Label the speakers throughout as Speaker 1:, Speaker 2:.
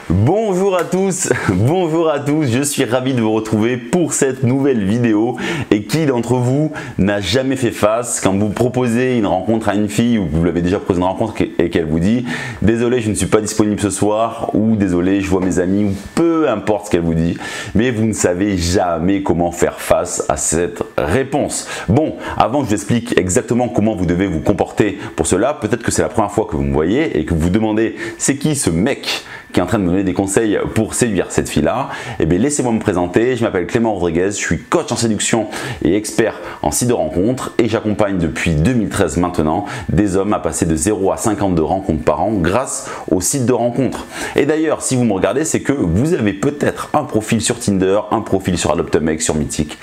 Speaker 1: Bonjour à tous, je suis ravi de vous retrouver pour cette nouvelle vidéo. Et qui d'entre vous n'a jamais fait face quand vous proposez une rencontre à une fille ou que vous l'avez déjà proposé une rencontre et qu'elle vous dit « Désolé, je ne suis pas disponible ce soir » ou « Désolé, je vois mes amis » ou peu importe ce qu'elle vous dit, mais vous ne savez jamais comment faire face à cette réponse. Bon, avant que je vous explique exactement comment vous devez vous comporter pour cela, peut-être que c'est la première fois que vous me voyez et que vous vous demandez « C'est qui ce mec ?» qui est en train de me donner des conseils pour séduire cette fille-là. Eh bien, laissez-moi me présenter. Je m'appelle Clément Rodriguez, je suis coach en séduction et expert en site de rencontres et j'accompagne depuis 2013 maintenant des hommes à passer de 0 à 52 rencontres par an grâce au site de rencontres. Et d'ailleurs, si vous me regardez, c'est que vous avez peut-être un profil sur Tinder, un profil sur Adopt-A-Mec, sur Mythique,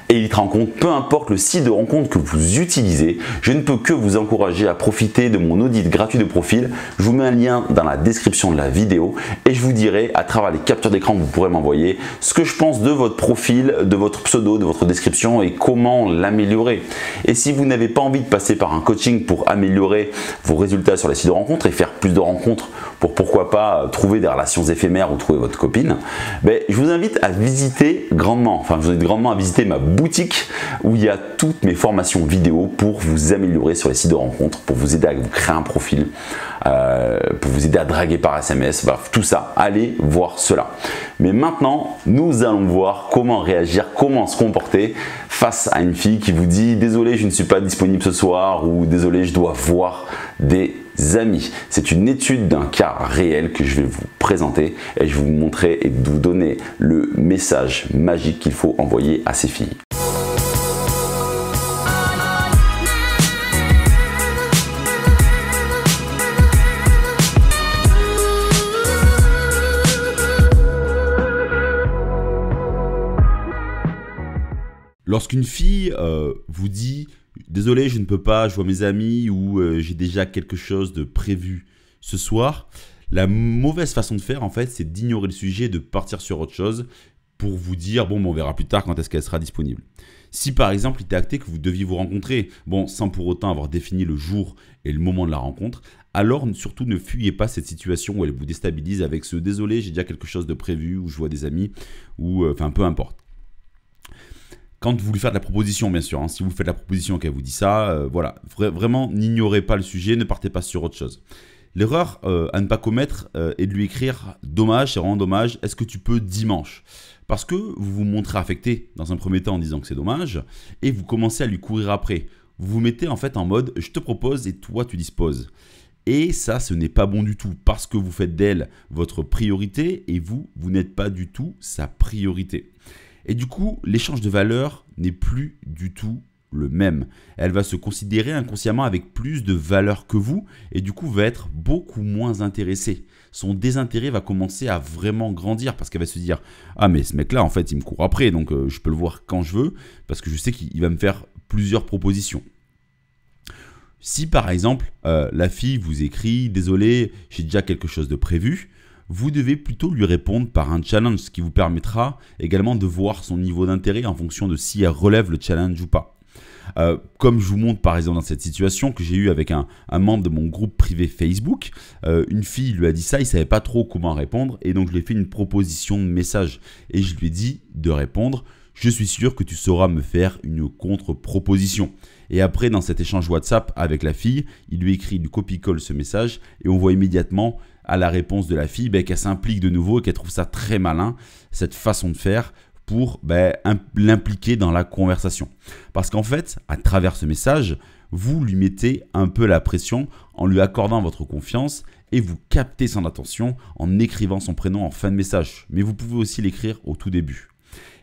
Speaker 1: Elite Rencontre, peu importe le site de rencontre que vous utilisez, je ne peux que vous encourager à profiter de mon audit gratuit de profil. Je vous mets un lien dans la description de la vidéo. Et je vous dirai à travers les captures d'écran que vous pourrez m'envoyer ce que je pense de votre profil, de votre pseudo, de votre description et comment l'améliorer. Et si vous n'avez pas envie de passer par un coaching pour améliorer vos résultats sur les sites de rencontres et faire plus de rencontres pour pourquoi pas trouver des relations éphémères ou trouver votre copine, ben, je vous invite à visiter grandement, enfin je vous invite grandement à visiter ma boutique où il y a toutes mes formations vidéo pour vous améliorer sur les sites de rencontres, pour vous aider à vous créer un profil, pour vous aider à draguer par SMS, bref, tout ça, allez voir cela. Mais maintenant, nous allons voir comment réagir, comment se comporter face à une fille qui vous dit « Désolé, je ne suis pas disponible ce soir » ou « Désolé, je dois voir des amis ». C'est une étude d'un cas réel que je vais vous présenter et je vais vous montrer et vous donner le message magique qu'il faut envoyer à ces filles.
Speaker 2: Lorsqu'une fille vous dit « Désolé, je ne peux pas, je vois mes amis » ou « J'ai déjà quelque chose de prévu ce soir », la mauvaise façon de faire, en fait, c'est d'ignorer le sujet, de partir sur autre chose pour vous dire « Bon, on verra plus tard quand est-ce qu'elle sera disponible ». Si par exemple, il était acté que vous deviez vous rencontrer, bon, sans pour autant avoir défini le jour et le moment de la rencontre, alors surtout ne fuyez pas cette situation où elle vous déstabilise avec ce « Désolé, j'ai déjà quelque chose de prévu » ou « Je vois des amis » ou enfin peu importe. Quand vous lui faites la proposition, bien sûr, hein, si vous faites la proposition qu'elle vous dit ça, voilà, vraiment n'ignorez pas le sujet, ne partez pas sur autre chose. L'erreur à ne pas commettre est de lui écrire « Dommage, c'est vraiment dommage, est-ce que tu peux dimanche ?» Parce que vous vous montrez affecté dans un premier temps en disant que c'est dommage et vous commencez à lui courir après. Vous vous mettez en fait en mode « Je te propose et toi tu disposes ». Et ça, ce n'est pas bon du tout parce que vous faites d'elle votre priorité et vous n'êtes pas du tout sa priorité. Et du coup, l'échange de valeur n'est plus du tout le même. Elle va se considérer inconsciemment avec plus de valeur que vous et du coup va être beaucoup moins intéressée. Son désintérêt va commencer à vraiment grandir parce qu'elle va se dire « Ah mais ce mec-là, en fait, il me court après, donc je peux le voir quand je veux parce que je sais qu'il va me faire plusieurs propositions. » Si par exemple, la fille vous écrit « Désolé, j'ai déjà quelque chose de prévu », vous devez plutôt lui répondre par un challenge, ce qui vous permettra également de voir son niveau d'intérêt en fonction de si elle relève le challenge ou pas. Comme je vous montre par exemple dans cette situation que j'ai eue avec un membre de mon groupe privé Facebook, une fille lui a dit ça, il ne savait pas trop comment répondre et donc je lui ai fait une proposition de message et je lui ai dit de répondre « Je suis sûr que tu sauras me faire une contre-proposition ». Et après, dans cet échange WhatsApp avec la fille, il lui écrit du copie-colle ce message et on voit immédiatement à la réponse de la fille qu'elle s'implique de nouveau et qu'elle trouve ça très malin, cette façon de faire pour l'impliquer dans la conversation. Parce qu'en fait, à travers ce message, vous lui mettez un peu la pression en lui accordant votre confiance et vous captez son attention en écrivant son prénom en fin de message. Mais vous pouvez aussi l'écrire au tout début.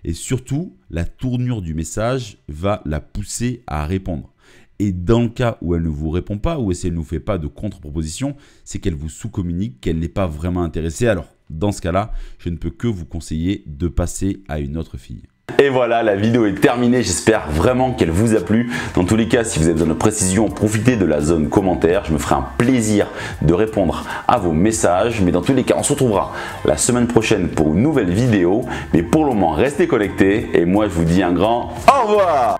Speaker 2: Et surtout, la tournure du message va la pousser à répondre. Et dans le cas où elle ne vous répond pas ou si elle ne vous fait pas de contre-proposition, c'est qu'elle vous sous-communique qu'elle n'est pas vraiment intéressée. Alors, dans ce cas-là, je ne peux que vous conseiller de passer à une autre fille.
Speaker 1: Et voilà, la vidéo est terminée. J'espère vraiment qu'elle vous a plu. Dans tous les cas, si vous avez besoin de précision, profitez de la zone commentaire. Je me ferai un plaisir de répondre à vos messages. Mais dans tous les cas, on se retrouvera la semaine prochaine pour une nouvelle vidéo. Mais pour le moment, restez connectés. Et moi, je vous dis un grand au revoir.